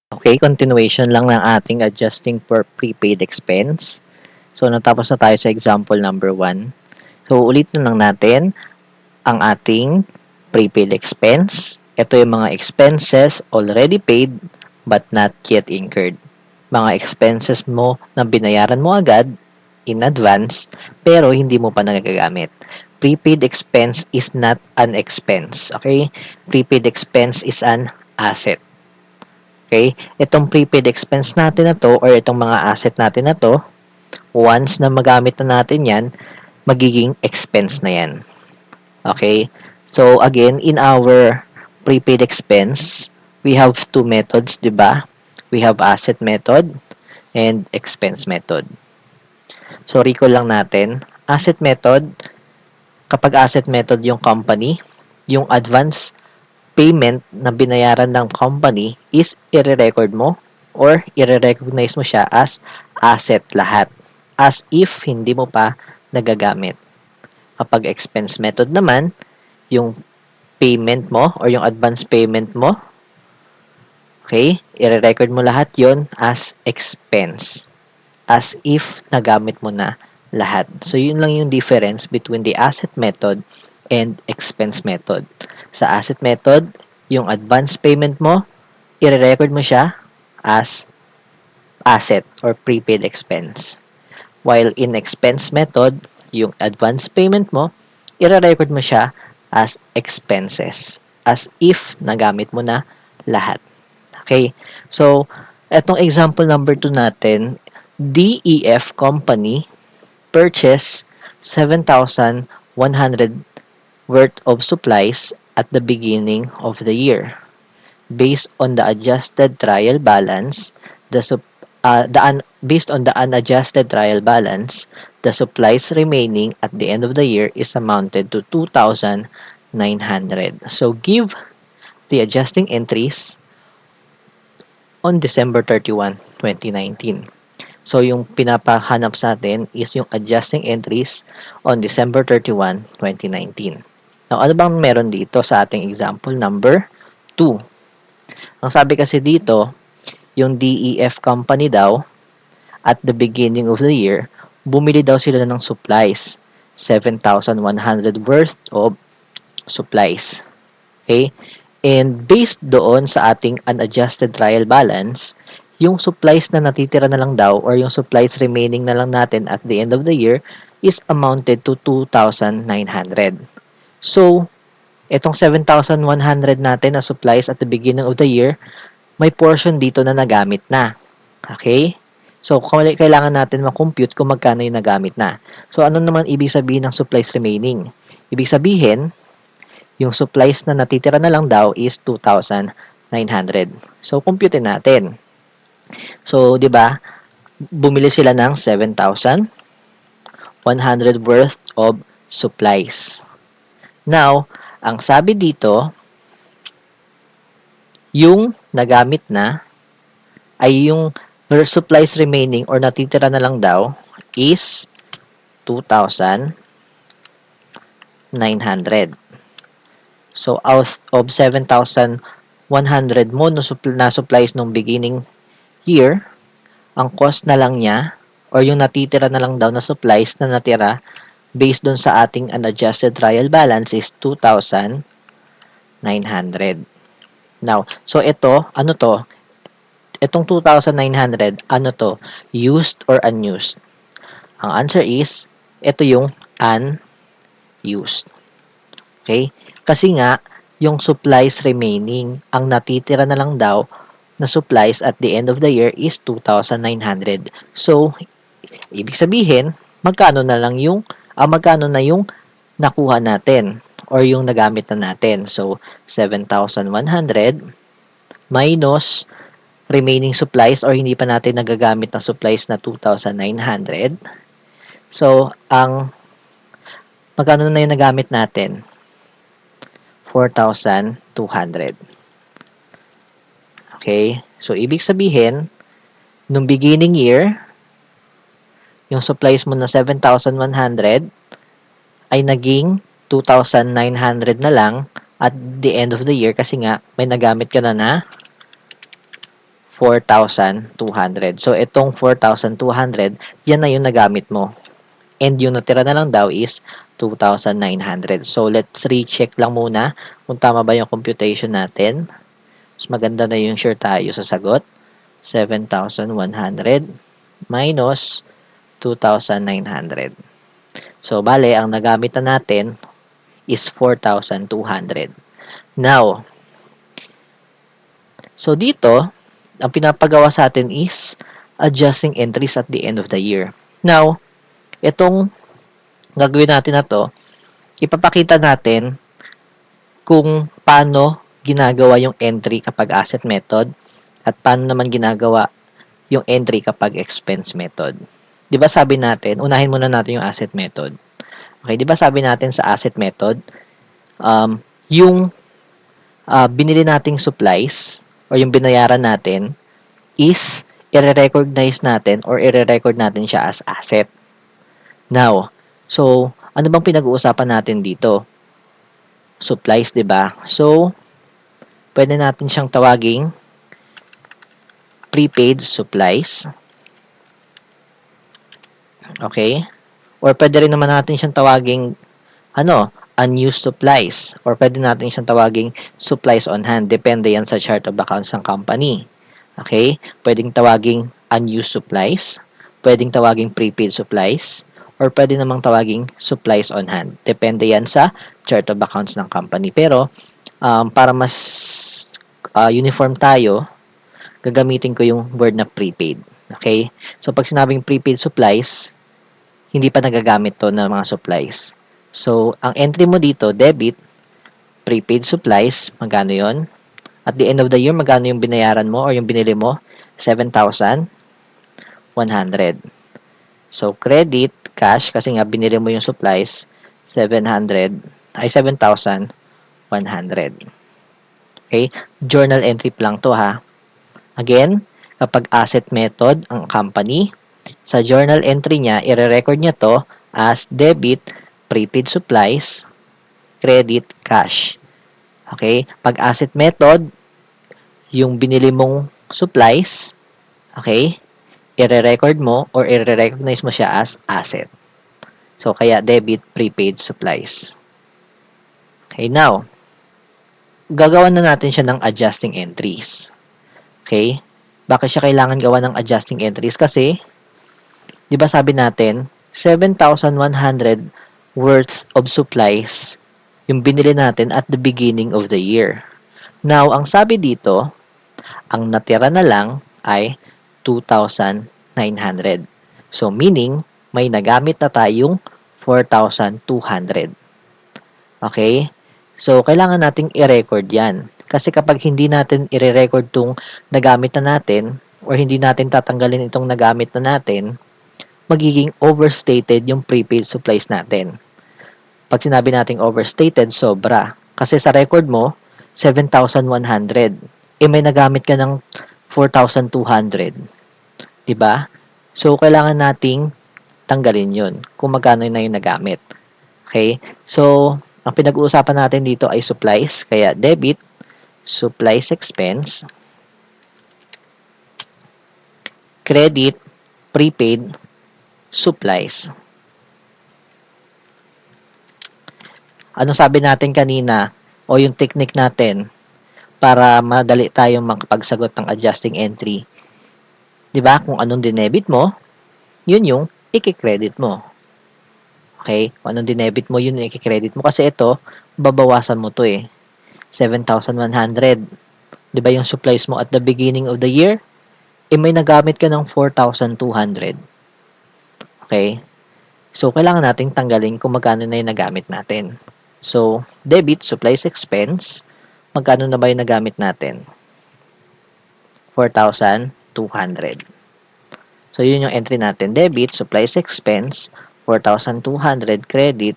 Okay, continuation lang ng ating adjusting for prepaid expense. So, natapos na tayo sa example number 1. So, ulitin lang natin ang ating prepaid expense. Ito yung mga expenses already paid but not yet incurred. Mga expenses mo na binayaran mo agad in advance pero hindi mo pa nagagamit. Prepaid expense is not an expense. Okay? Prepaid expense is an asset. Okay? Itong prepaid expense natin na to or itong mga asset natin na to, once na magamit na natin yan, magiging expense na yan. Okay? So, again, in our prepaid expense, we have two methods, di ba? We have asset method and expense method. So, recall lang natin. Asset method, kapag asset method yung company, yung advance payment na binayaran ng company is i-record mo or i-recognize mo siya as asset lahat. As if hindi mo pa nagagamit. Kapag expense method naman, yung payment mo or yung advance payment mo, okay, i-record mo lahat yon as expense. As if nagamit mo na lahat. So, yun lang yung difference between the asset method and expense method. Sa asset method, yung advance payment mo, i-record mo siya as asset or prepaid expense. While in expense method, yung advance payment mo, i-record mo siya as expenses. As if nagamit mo na lahat. Okay? So, etong example number 2 natin, DEF Company purchased 7,100 worth of supplies at the beginning of the year. Based on the adjusted trial balance, based on the unadjusted trial balance, the supplies remaining at the end of the year is amounted to 2,900. So give the adjusting entries on December 31, 2019. So, yung pinapahanap sa atin is yung adjusting entries on December 31, 2019. Now, ano bang meron dito sa ating example number 2? Ang sabi kasi dito, yung DEF company daw, at the beginning of the year, bumili daw sila ng supplies. 7,100 worth of supplies. Okay? And based doon sa ating unadjusted trial balance, yung supplies na natitira na lang daw or yung supplies remaining na lang natin at the end of the year is amounted to 2,900. So, itong 7,100 natin na supplies at the beginning of the year, may portion dito na nagamit na. Okay? So, kailangan natin makompute kung magkano yung nagamit na. So, ano naman ibig sabihin ng supplies remaining? Ibig sabihin, yung supplies na natitira na lang daw is 2,900. So, compute natin. So, di ba, bumili sila ng 7,100 worth of supplies. Now, ang sabi dito, yung nagamit na ay yung supplies remaining or natitira na lang daw is 2,900. So, out of 7,100 mo na supplies nung beginning year, ang cost na lang niya or yung natitira na lang daw na supplies na natira based doon sa ating unadjusted trial balance is 2,900. Now, so ito, ano to? Itong 2,900, ano to? Used or unused? Ang answer is, ito yung unused. Okay? Kasi nga, yung supplies remaining, ang natitira na lang daw na supplies at the end of the year is 2,900. So, ibig sabihin, magkano na yung nakuha natin or yung nagamit na natin. So, 7,100 minus remaining supplies or hindi pa natin nagagamit ng supplies na 2,900. So, magkano na yung nagamit natin? 4,200. Okay? So, ibig sabihin, nung beginning year, yung supplies mo na 7,100 ay naging 2,900 na lang at the end of the year kasi nga may nagamit ka na 4,200. So, itong 4,200, yan na yung nagamit mo. And yung natira na lang daw is 2,900. So, let's recheck lang muna kung tama ba yung computation natin. Mas maganda na yung sure tayo sa sagot. 7,100 minus 2,900. So, bale, ang nagamit na natin is 4,200. Now, so dito, ang pinapagawa sa atin is adjusting entries at the end of the year. Now, itong gagawin natin na to, ipapakita natin kung paano ginagawa yung entry kapag asset method at paano naman ginagawa yung entry kapag expense method. 'Di ba sabi natin, unahin muna natin yung asset method. Okay, 'di ba sabi natin sa asset method, yung binili nating supplies or yung binayaran natin is i-recognize natin or i-record natin siya as asset. Now, so ano bang pinag-uusapan natin dito? Supplies, 'di ba? So, pwede natin siyang tawaging prepaid supplies. Okay? Or pwede rin naman natin siyang tawaging unused supplies. Or pwede natin siyang tawaging supplies on hand. Depende yan sa chart of accounts ng company. Okay? Pwedeng tawaging unused supplies. Pwedeng tawaging prepaid supplies. Or pwede namang tawaging supplies on hand. Depende yan sa chart of accounts ng company. Pero, para mas uniform tayo, gagamitin ko yung word na prepaid. Okay? So, pag sinabing prepaid supplies, hindi pa nagagamit to ng mga supplies. So, ang entry mo dito, debit, prepaid supplies, magkano yon? At the end of the year, magkano yung binayaran mo or yung binili mo? 7,100. So, credit, cash, kasi nga binili mo yung supplies, 7,100. Okay? Journal entry lang to ha. Again, kapag asset method ang company, sa journal entry niya, i-record niya to as debit, prepaid supplies, credit, cash. Okay? Pag asset method, yung binili mong supplies, okay, i-record mo or i-recognize mo siya as asset. So, kaya debit, prepaid supplies. Okay, now, gagawan na natin siya ng adjusting entries. Okay? Bakit siya kailangan gawa ng adjusting entries? Kasi, di ba sabi natin, 7,100 worth of supplies yung binili natin at the beginning of the year. Now, ang sabi dito, ang natira na lang ay 2,900. So, meaning, may nagamit na tayong 4,200. Okay? So, kailangan nating i-record yan. Kasi kapag hindi natin i-record itong nagamit na natin or hindi natin tatanggalin itong nagamit na natin, magiging overstated yung prepaid supplies natin. Pag sinabi nating overstated, sobra. Kasi sa record mo, 7,100. May nagamit ka ng 4,200. Diba? So, kailangan nating tanggalin yun kung magkano na yung nagamit. Okay? So, ang pinag-uusapan natin dito ay supplies. Kaya, debit, supplies expense, credit, prepaid, supplies. Ano sabi natin kanina o yung technique natin para madali tayong makapagsagot ng adjusting entry? 'Di ba? Kung anong dinebit mo, yun yung i-credit mo. Okay? Kung anong dinebit mo, yun yung i-credit mo. Kasi ito, babawasan mo to eh. 7,100. 'Di ba yung supplies mo at the beginning of the year? May nagamit ka ng 4,200. Okay? So, kailangan nating tanggalin kung magkano na yung nagamit natin. So, debit, supplies expense, magkano na ba yung nagamit natin? 4,200. So, yun yung entry natin. Debit, supplies expense, 4,200. Credit,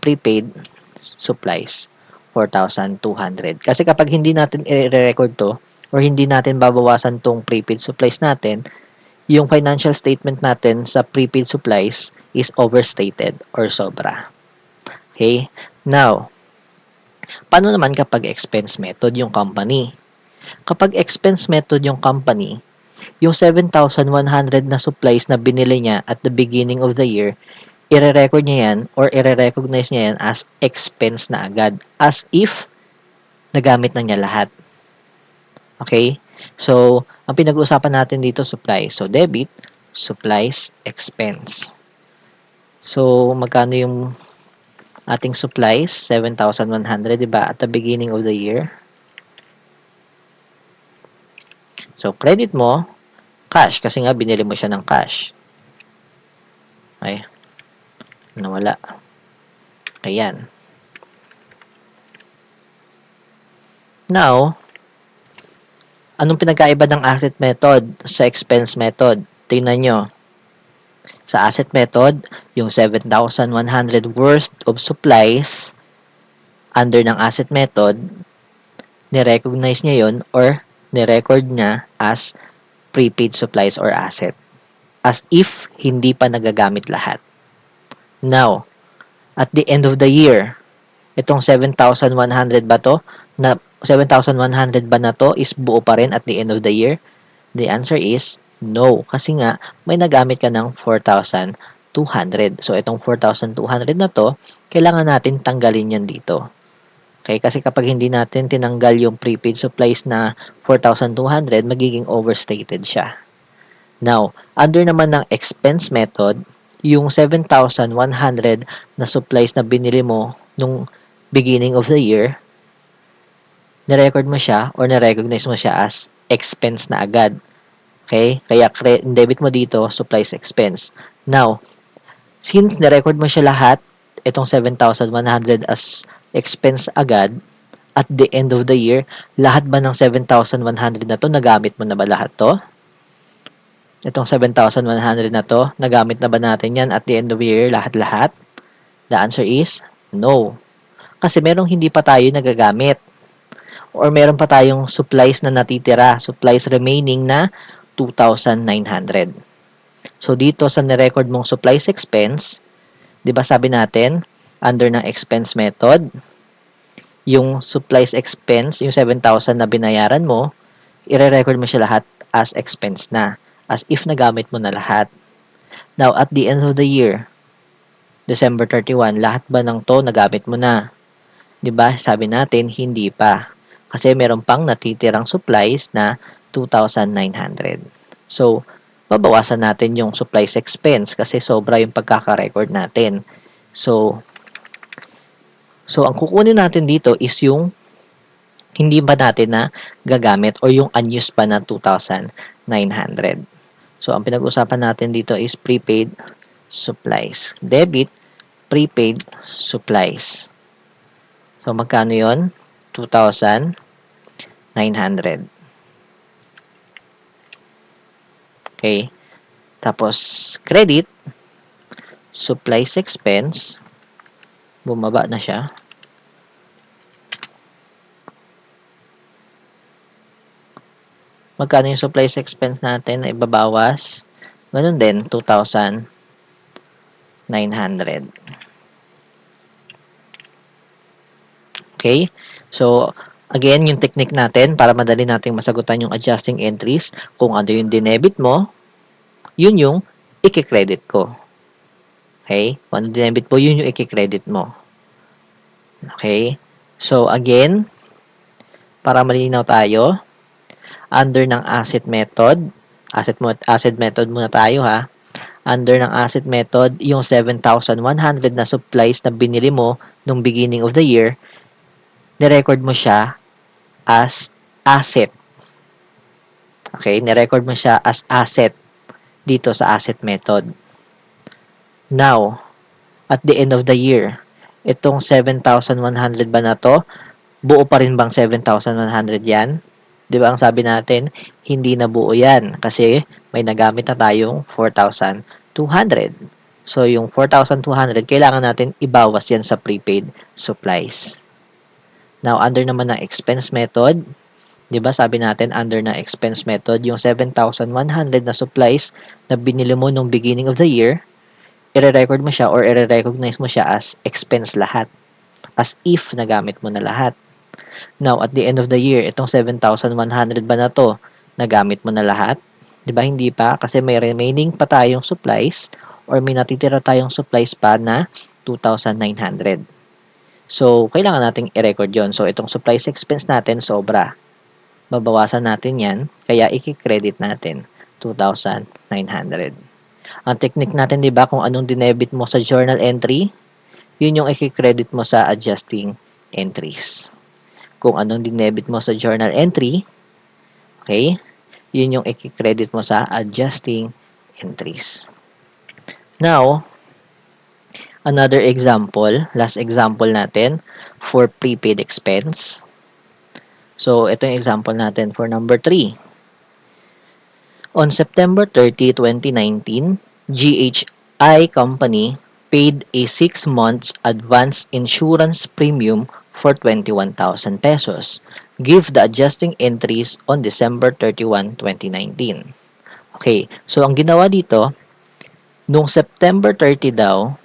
prepaid supplies, 4,200. Kasi kapag hindi natin i-record to, or hindi natin babawasan tong prepaid supplies natin, yung financial statement natin sa prepaid supplies is overstated or sobra. Okay? Now, paano naman kapag expense method yung company? Kapag expense method yung company, yung 7,100 na supplies na binili niya at the beginning of the year, ire-record niya yan or ire-recognize niya yan as expense na agad. As if nagamit na niya lahat. Okay? So, ang pinag-uusapan natin dito, supplies. So, debit, supplies, expense. So, magkano yung ating supplies? 7,100, diba? At the beginning of the year. So, credit mo, cash. Kasi nga, binili mo siya ng cash. Ay, nawala. Ayan. Now, anong pinagkaiba ng asset method sa expense method? Tingnan nyo. Sa asset method, yung 7,100 worth of supplies under ng asset method, ni-recognize niya yon or ni-record niya as prepaid supplies or asset. As if hindi pa nagagamit lahat. Now, at the end of the year, itong 7,100 ba to? Na 7,100 ba na to is buo pa rin at the end of the year? The answer is no. Kasi nga, may nagamit ka ng 4,200. So, itong 4,200 na to, kailangan natin tanggalin yan dito. Okay? Kasi kapag hindi natin tinanggal yung prepaid supplies na 4,200, magiging overstated siya. Now, under naman ng expense method, yung 7,100 na supplies na binili mo nung beginning of the year, na-record mo siya or na-recognize mo siya as expense na agad. Okay? Kaya debit mo dito, supplies expense. Now, since na-record mo siya lahat, itong 7,100 as expense agad, at the end of the year, lahat ba ng 7,100 na to, nagamit mo na ba lahat to? Itong 7,100 na to, nagamit na ba natin yan at the end of the year, lahat-lahat? The answer is no. Kasi merong hindi pa tayo nagagamit. Or meron pa tayong supplies na natitira, supplies remaining na 2,900. So, dito sa nirecord mong supplies expense, di ba sabi natin, under ng expense method, yung supplies expense, yung 7,000 na binayaran mo, i-record mo siya lahat as expense na. As if nagamit mo na lahat. Now, at the end of the year, December 31, lahat ba ng to nagamit mo na? 'Di ba? Sabi natin, hindi pa. Kasi meron pang natitirang supplies na 2,900. So, babawasan natin yung supplies expense kasi sobra yung pagkaka-record natin. So, ang kukunin natin dito is yung hindi ba natin na gagamit or yung unused pa na 2,900. So, ang pinag-usapan natin dito is prepaid supplies. Debit, prepaid supplies. So, magkano yon? 2,900. Okay. Tapos, credit, supplies expense. Bumaba na siya. Magkano yung supplies expense natin na ibabawas? Ganun din, 2,900. Okay? So, again, yung technique natin para madali nating masagutan yung adjusting entries, kung ano yung dinebit mo, yun yung i-credit ko. Okay? Kung ano dinebit mo, yun yung i-credit mo. Okay? So, again, para malinaw tayo, under ng asset method, asset method muna tayo ha. Under ng asset method, yung 7,100 na supplies na binili mo nung beginning of the year, ni-record mo siya as asset. Okay? Ni-record mo siya as asset dito sa asset method. Now, at the end of the year, itong 7,100 ba na to, buo pa rin bang 7,100 yan? Di ba ang sabi natin, hindi na buo yan kasi may nagamit na tayong 4,200. So, yung 4,200, kailangan natin ibawas yan sa prepaid supplies. Now, under naman ng expense method, di ba sabi natin, under na expense method, yung 7,100 na supplies na binili mo nung beginning of the year, i-record mo siya or i-recognize mo siya as expense lahat. As if nagamit mo na lahat. Now, at the end of the year, itong 7,100 ba na 'to, nagamit mo na lahat? 'Di ba hindi pa? Kasi may remaining pa tayong supplies or may natitira tayong supplies pa na 2,900. So, kailangan nating i-record 'yon. So, itong supplies expense natin sobra. Babawasan natin 'yan, kaya iki-credit natin, 2,900. Ang technique natin 'di ba kung anong dinebit mo sa journal entry, 'yun yung iki-credit mo sa adjusting entries. Kung anong dinebit mo sa journal entry, okay, 'yun yung iki-credit mo sa adjusting entries. Now, another example, last example natin for prepaid expense. So, ito yung example natin for number 3. On September 30, 2019, GHI Company paid a 6 months advance insurance premium for 21,000 pesos. Give the adjusting entries on December 31, 2019. Okay, so ang ginawa dito, nung September 30 daw,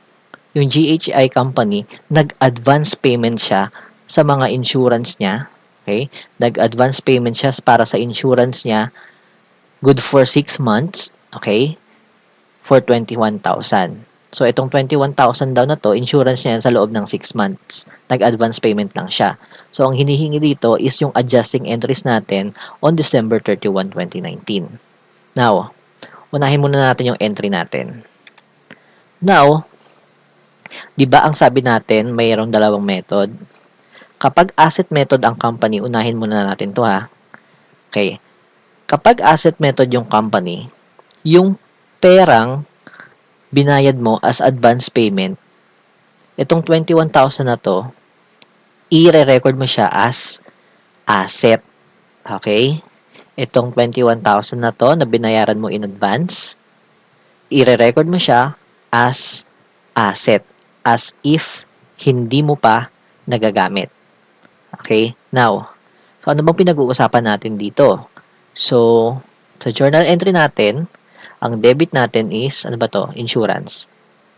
yung GHI company, nag-advance payment siya sa mga insurance niya. Okay? Nag-advance payment siya para sa insurance niya, good for 6 months, okay? For 21,000. So, itong 21,000 daw na to, insurance niya sa loob ng 6 months. Nag-advance payment lang siya. So, ang hinihingi dito is yung adjusting entries natin on December 31, 2019. Now, unahin muna natin yung entry natin. Now, di ba ang sabi natin, mayroong dalawang method? Kapag asset method ang company, unahin muna natin to ha. Okay. Kapag asset method yung company, yung perang binayad mo as advance payment, itong 21,000 na to, i-record mo siya as asset. Okay? Itong 21,000 na to na binayaran mo in advance, i-record mo siya as asset. As if hindi mo pa nagagamit. Okay? Now, so ano bang pinag-uusapan natin dito? So, sa journal entry natin, ang debit natin is, ano ba to? Insurance.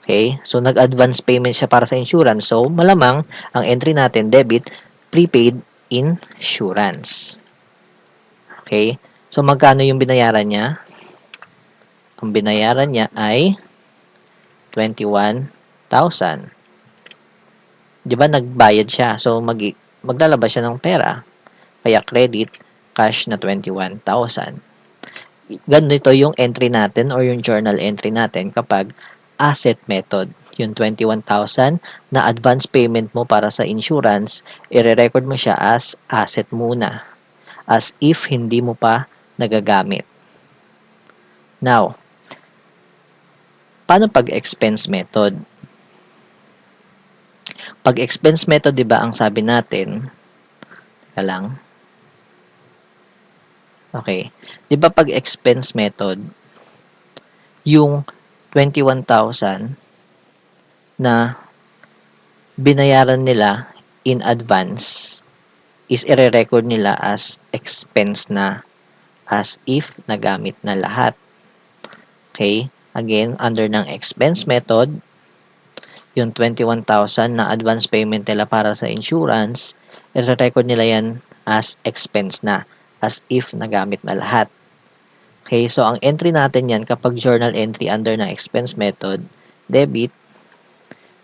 Okay? So, nag-advance payment siya para sa insurance. So, malamang, ang entry natin, debit, prepaid insurance. Okay? So, magkano yung binayaran niya? Ang binayaran niya ay 21,000. Di ba, nagbayad siya. So, maglalabas siya ng pera. Kaya, credit, cash na 21,000. Ganito yung entry natin or yung journal entry natin kapag asset method. Yung 21,000 na advance payment mo para sa insurance, i-record mo siya as asset muna. As if hindi mo pa nagagamit. Now, paano pag expense method? Pag expense method, 'di ba, ang sabi natin, teka lang. Okay. 'Di ba pag expense method, yung 21,000 na binayaran nila in advance is i-record nila as expense na, as if nagamit na lahat. Okay? Again, under ng expense method, yung 21,000 na advance payment nila para sa insurance, i-record nila yan as expense na, as if nagamit na lahat. Okay, so ang entry natin yan kapag journal entry under ng expense method, debit,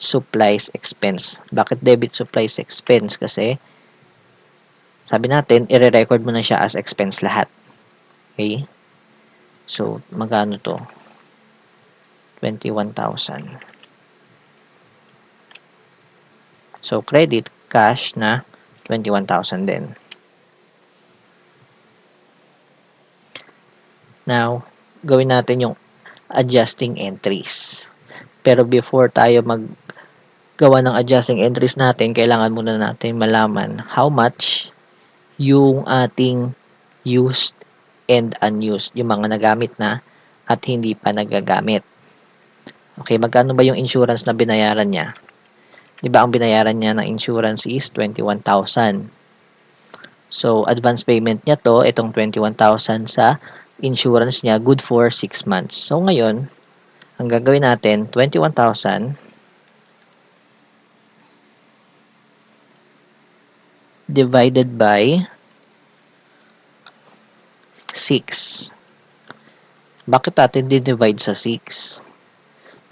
supplies expense. Bakit debit supplies expense? Kasi, sabi natin, i-record mo na siya as expense lahat. Okay? So, magkano to? 21,000. So, credit, cash na 21,000 din. Now, gawin natin yung adjusting entries. Pero before tayo maggawa ng adjusting entries natin, kailangan muna natin malaman how much yung ating used and unused, yung mga nagamit na at hindi pa nagagamit. Okay, magkano ba yung insurance na binayaran niya? Di ba ang binayaran niya ng insurance is 21,000. So, advance payment niya to, itong 21,000 sa insurance niya, good for 6 months. So, ngayon, ang gagawin natin, 21,000 divided by 6. Bakit natin di-divide sa 6?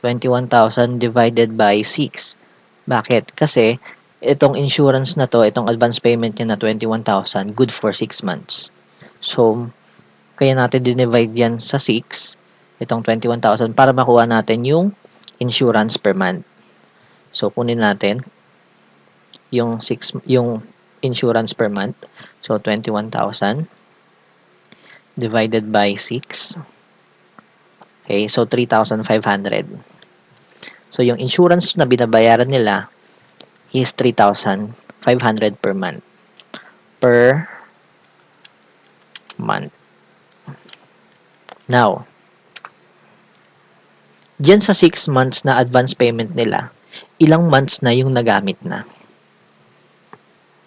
21,000 divided by 6. Bakit? Kasi itong insurance na to, itong advance payment niya na 21,000, good for 6 months. So, kaya natin dinivide yan sa 6, itong 21,000, para makuha natin yung insurance per month. So, kunin natin yung insurance per month. So, 21,000 divided by 6. Okay, so 3,500. So, yung insurance na binabayaran nila is 3,500 per month. Per month. Now, dyan sa 6 months na advance payment nila, ilang months na yung nagamit na?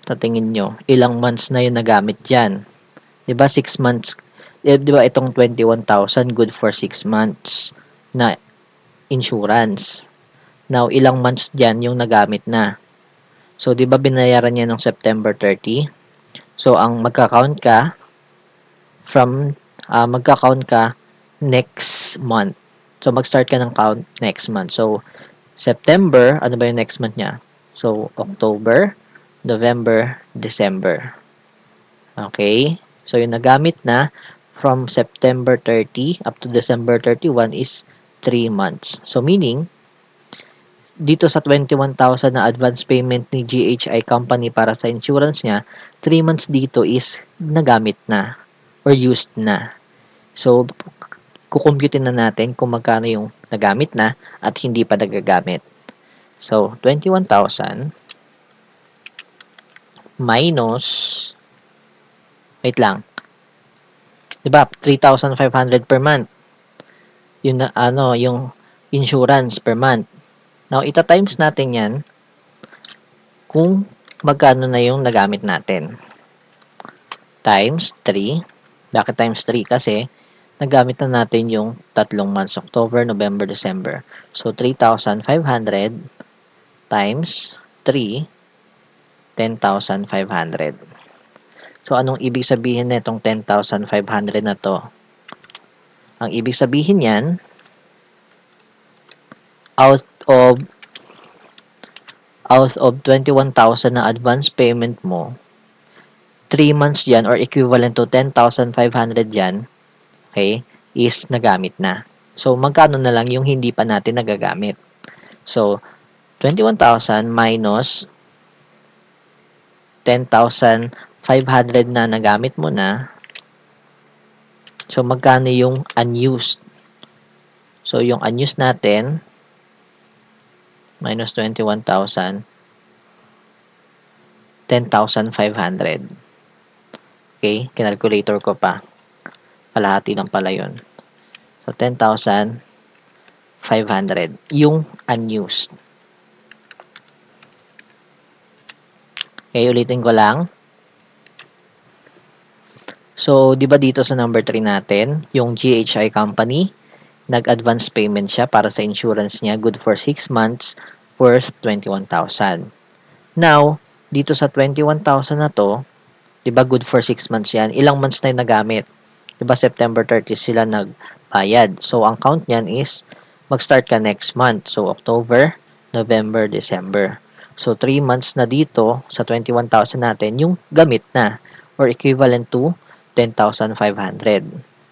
Tatingin nyo, ilang months na yung nagamit dyan? Diba 6 months, diba itong 21,000 good for 6 months na insurance. Now, ilang months dyan yung nagamit na? So, diba binayaran niya ng September 30? So, ang magka-count ka next month. So, mag-start ka ng count next month. So, September, ano ba yung next month niya? So, October, November, December. Okay? So, yung nagamit na from September 30 up to December 31 is 3 months. So, meaning, dito sa 21,000 na advance payment ni GHI Company para sa insurance niya, 3 months dito is nagamit na or used na. So, kukumputin na natin kung magkano yung nagamit na at hindi pa nagagamit. So, 21,000 minus, wait lang, diba, 3,500 per month. Yung, yung insurance per month. Now, ita-times natin yan kung magkano na yung nagamit natin. Times 3. Bakit times 3? Kasi, nagamit na natin yung 3 months, October, November, December. So, 3,500 times 3, 10,500. So, anong ibig sabihin na itong 10,500 na to? Ang ibig sabihin yan, out of 21,000 na advance payment mo, 3 months yan or equivalent to 10,500 yan, okay, is nagamit na. So, magkano na lang yung hindi pa natin nagagamit? So, 21,000 minus 10,500 na nagamit mo na. So, magkano yung unused? So, yung unused natin, minus 21,000, 10,500. Okay, kinalculator ko pa. Kalahati lang pala yun. So, 10,500. Yung unused. Okay, ulitin ko lang. So, di ba dito sa number 3 natin, yung GHI Company, nag-advance payment siya para sa insurance niya, good for 6 months, worth 21,000. Now, dito sa 21,000 na to, di ba good for 6 months yan? Ilang months na yung nagamit? Di ba September 30 sila nagbayad? So, ang count niyan is, mag-start ka next month. So, October, November, December. So, 3 months na dito sa 21,000 natin yung gamit na or equivalent to 10,500.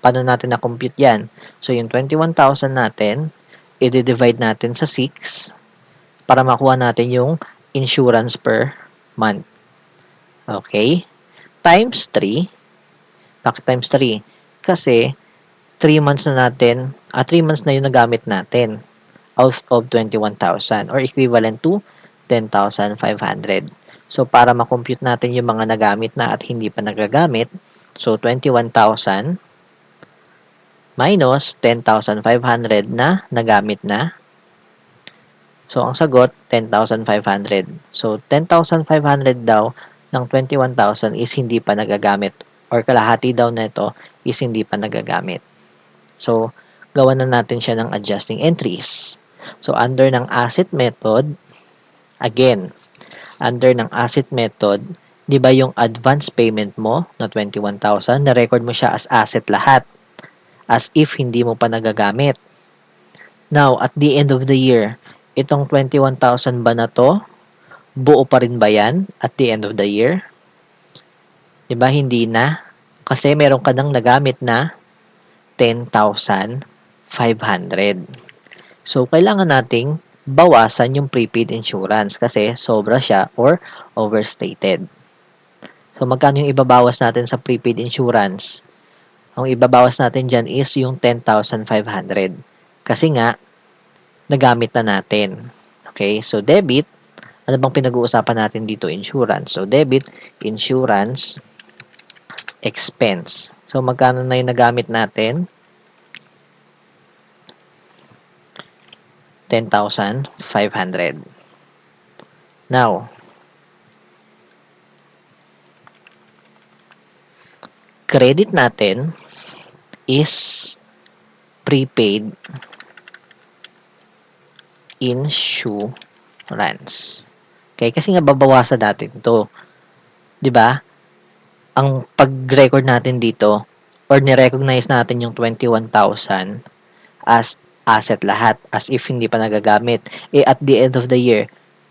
Paano natin na-compute yan? So, yung 21,000 natin, i-divide natin sa 6 para makuha natin yung insurance per month. Okay? Times 3. Bakit times 3? Kasi, 3 months na natin, 3 months na yung nagamit natin out of 21,000 or equivalent to 10,500. So, para makompute natin yung mga nagamit na at hindi pa nagagamit, so 21,000 minus 10,500 na nagamit na. So, ang sagot, 10,500. So, 10,500 daw ng 21,000 is hindi pa nagagamit or kalahati daw na ito is hindi pa nagagamit. So, gawa na natin siya ng adjusting entries. So, under ng asset method, again, under ng asset method, 'Di ba yung advance payment mo na 21,000, na-record mo siya as asset lahat, as if hindi mo pa nagagamit. Now, at the end of the year, itong 21,000 ba na 'to, buo pa rin ba 'yan at the end of the year? 'Di ba hindi na? Kasi meron ka ng nagamit na 10,500. So, kailangan nating bawasan yung prepaid insurance kasi sobra siya or overstated. So, magkano yung ibabawas natin sa prepaid insurance? Ang ibabawas natin dyan is yung 10,500. Kasi nga, nagamit na natin. Okay? So, debit, ano bang pinag-uusapan natin dito? Insurance. So, debit, insurance, expense. So, magkano na yung nagamit natin? 10,500. Now, credit natin is prepaid insurance. Okay, kasi nga babawasan natin 'to, 'di ba? Ang pag-record natin dito or ni-recognize natin yung 21,000 as asset lahat, as if hindi pa nagagamit. Eh at the end of the year,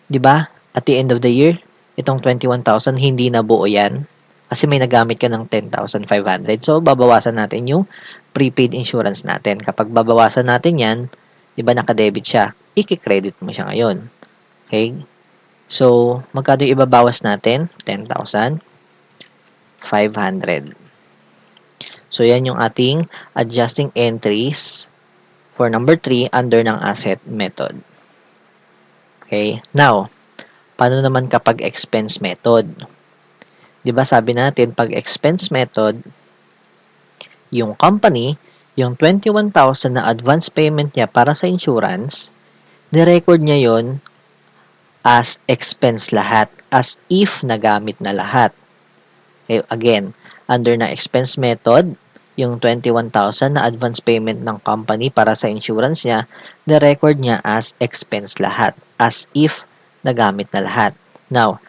'di ba? At the end of the year, itong 21,000 hindi na buo 'yan kasi may nagamit ka ng 10,500. So babawasan natin yung prepaid insurance natin. Kapag babawasan natin 'yan, 'di ba naka-debit siya, i-credit mo siya ngayon. Okay? So, magkano yung ibabawas natin? 10,500. So, yan yung ating adjusting entries for number 3 under ng asset method. Okay? Now, paano naman kapag expense method? 'Di ba sabi natin, pag expense method, yung company, yung 21,000 na advance payment niya para sa insurance, ni-record niya yon as expense lahat, as if nagamit na lahat. Okay, again, under na expense method, yung 21,000 na advance payment ng company para sa insurance niya, na-record niya as expense lahat, as if nagamit na lahat. Now,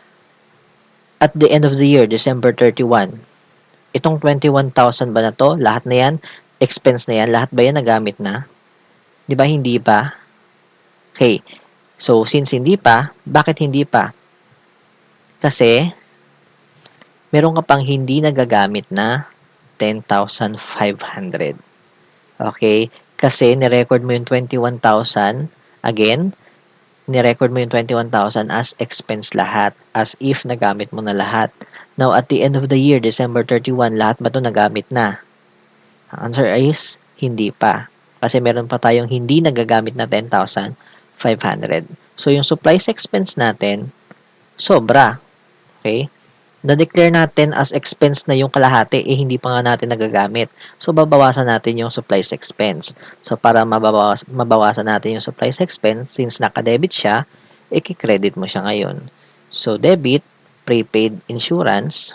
at the end of the year, December 31, itong 21,000 ba na to, lahat na yan, expense na yan, lahat ba yan nagamit na? Di ba hindi pa? Okay, so since hindi pa, bakit hindi pa? Kasi, meron ka pang hindi nagagamit na 10,500. Okay? Kasi ni-record mo yung 21,000. Again, ni-record mo yung 21,000 as expense lahat. As if nagamit mo na lahat. Now, at the end of the year, December 31, lahat ba ito nagamit na? Ang answer is, hindi pa. Kasi meron pa tayong hindi nagagamit na 10,500. So, yung supplies expense natin, sobra. Okay? Na-declare natin as expense na yung kalahati, eh hindi pa nga natin nagagamit. So, babawasan natin yung supplies expense. So, para mabawasan natin yung supplies expense, since naka-debit siya, i-credit mo siya ngayon. So, debit, prepaid insurance,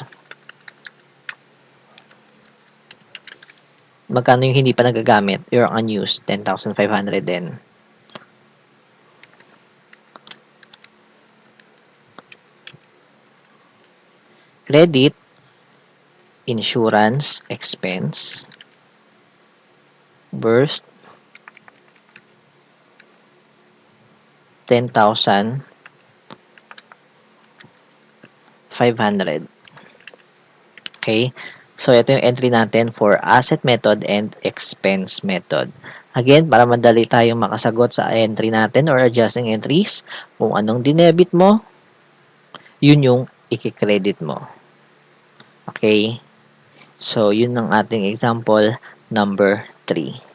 magkano yung hindi pa nagagamit? Your unused, 10,500 din. Credit, insurance, expense, burst, 10,500. Okay? So, ito yung entry natin for asset method and expense method. Again, para madali tayong makasagot sa entry natin or adjusting entries, kung anong dinebit mo, yun yung i-credit mo. Okay? So, yun ang ating example number 3.